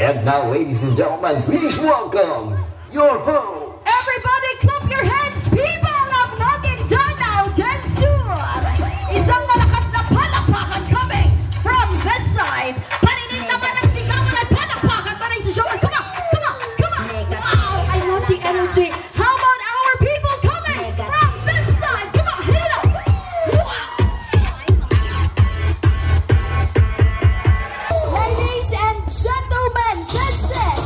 And now, ladies and gentlemen, please welcome your host. Everybody clap your hands, people of Maguindanao del Sur! Isang malakas na palakpakan coming from this side. Paninig naman ang sigawan at palakpakan para sa show. Come on, come on, come on! Wow, I love the energy. How about our people coming from this side? Come on, hit it up! Wow! Ladies and gentlemen, this is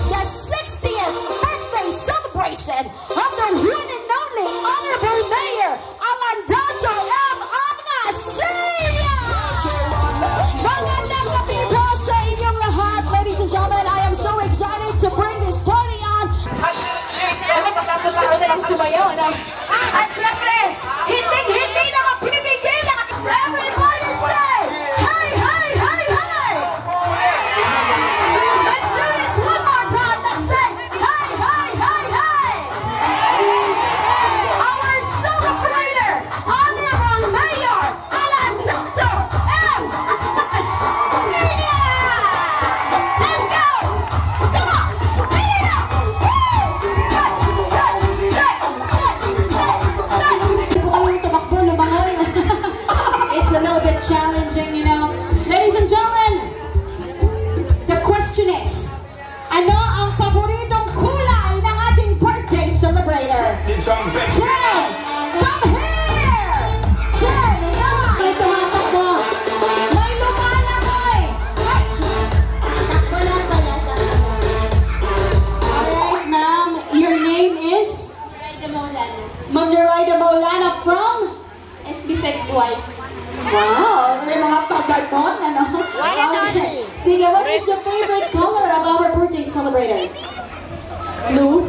the 60th birthday celebration of the one and only Honorable Mayor Alandato M. Agnacia! Magandang gabi po sa inyong lahat, ladies and gentlemen. I am so excited to bring this party on. At syempre, hindi na mapipigil. Everybody say, hey, hey, hey, hey! Let's do this one more time. Let's say, hey, hey, hey, hey! Our celebrator, Honorable Mayor Alandato M. Agnacia! Let's go! Come on! Hit it up! It's a little bit challenging, you know. Ladies and gentlemen, the question is, ano ang paboritong kulay ng ating birthday celebrator? 10! Come here! 10! May tumatak mo. May lumalakoy! Alright, ma'am. Your name is? Neraida Maulana. Ma'am Neraida Maulana from? SB6Y. Wow! May mga paganon, ano? Okay. Sige, what is the favorite color of our birthday celebrator? Blue?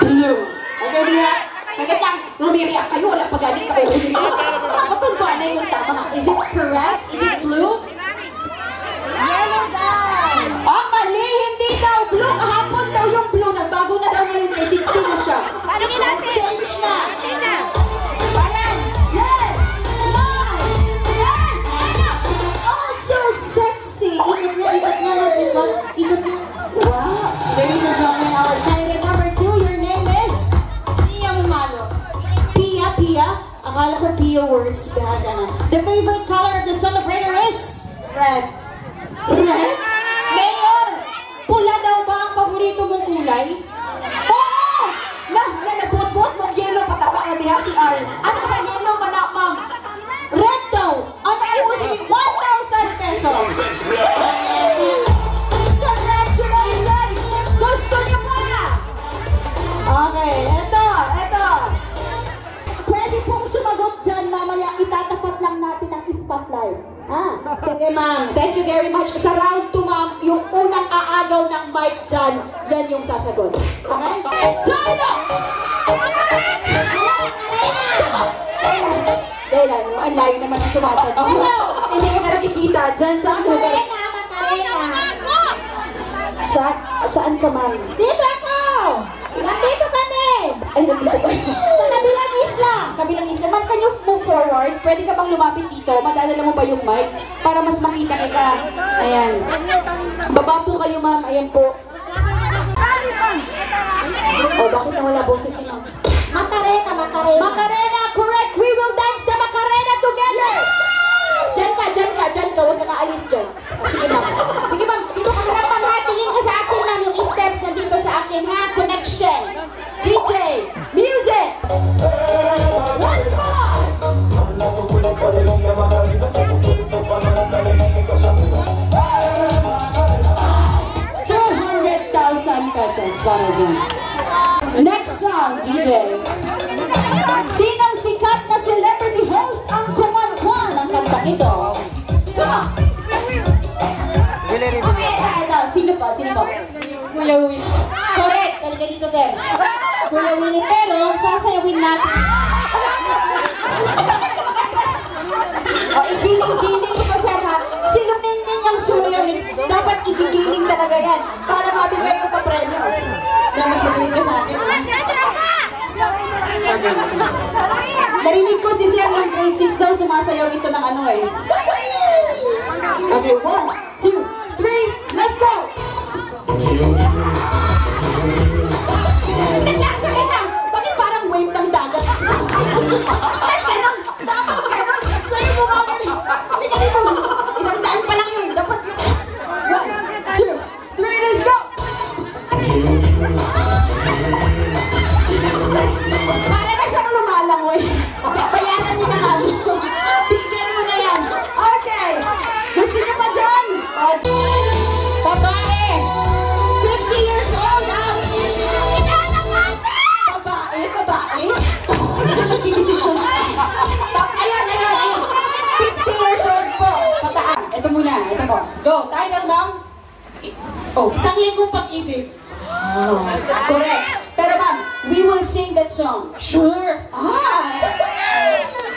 Blue. Okay, Mira? Sagad lang. Rumiriyak kayo. Wala pa galing ka. Ako to ba na yung tama? Is it correct? Is it blue? Yellow daw. Oh, mali! Hindi daw blue. Kahapon daw yung blue. Nagbago na daw ngayon. May 16 na siya. Change na. Ayan. 10, 9, 10. Oh, so sexy. Ikot na, ikot na, ikot. Ikot na. Wow. Ladies and gentlemen, our candidate number 2, your name is? Pia Mumalo. Pia, Pia. Akala ko Pia words. Baga na. The favorite color of the celebrator is? Red. Red? Mayor! Pula daw ba ang paborito mong kulay? Oo! Nabot-bot mong yellow, pataka na niya si R. Ano ka yellow man na, ma'am? Red daw! Ang uusin niyo, 1,000 pesos! Congratulations! Gusto niyo pa! Okay, eto. Pwede pong sumagot dyan, mamaya itatapat lang natin ang spotlight. Sige ma'am, thank you very much. Sa round 2 ma'am, yung unang aagaw ng mic dyan, yan yung sasagot. Okay? China! Dahil ang layo naman ang sumasagot. Hindi ko na nakikita dyan sa tubig. Saan ka ma'am? Dito ako! Nandito kami! Ay, nandito ba? Sa kabilang isla! Kabilang isla. Ma'am, can you move forward? Pwede ka bang lumapit dito? Madadala mo ba yung mic? Para mas makita kita. Ayan. Baba po kayo, ma'am. Ayan po. Oh, bakit nawala boses ni ma'am? Macarena. Macarena, correct! We will dance the Macarena together! Diyan ka. Huwag ka kaalis dyan. Sige, ma'am. Sige, ma'am. Dito ka harap, ma'am. Tingin ka sa akin, ma'am. Yung steps nandito sa akin, ha? Connection. DJ. Music. Once more. 200,000 pesos para dyan. Next song, DJ. Sinang sikat na celebrity host ang kumakwan ng kanta ito? Come on! Okay, ito. Sino pa? Kuya Will. Correct! Halika dito, sir. Kuya Willie, pero sasayawin natin. Bakit ka mag-atras? O, igiling-giling ito, sir, ha? Sinunin ninyang sumayaw. Dapat igigiling talaga yan para mabigay yung papremyo. Na mas magaling ka sa akin, ha? Narinig ko si sir ng grade 6 daw sumasayaw ito ng ano eh. Okay, 1, 2, 3, let's go! Saglit lang! Bakit parang wave ng dagat? Bakit ganon? Dapat ganon! Sa'yo mo mga ganon! Hindi ka dito! Isang daan pa lang yun! Dapat yun! 1, 2, 3, let's go! Para na siyang lumalangoy. Bayaran niyo na kami. Bigyan mo na yan. Okay. Gusto niyo pa dyan? Babae. 50 years old ang... Babae? Nagkikisisyon. Ayan. 50 years old po. Pataan. Ito muna. Ito po. Go. Title, ma'am. Oh. Isang linggong pag-ibig. Correct. Pero ma'am, we will sing that song. Sure.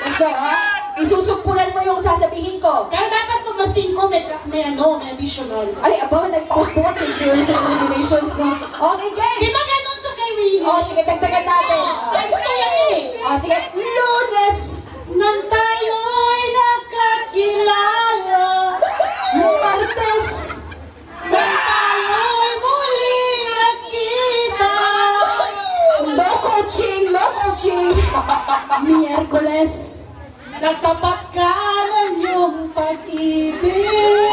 Let's go, ha? Isusumpulan mo yung sasabihin ko. Pero dapat pamasin ko may additional. Ay, aba, nagpupot. May theories and eliminations, no? Okay, Di game! ba ganun sa kay Willie? O, sige, dagdagan natin. Ay, gusto yan eh. O, sige, Lunes! Nang tayo'y nakakilala, Martes! nang tayo'y muling nakita. No coaching! Miyerkules! Nagtapat ka ng iyong pag-ibig.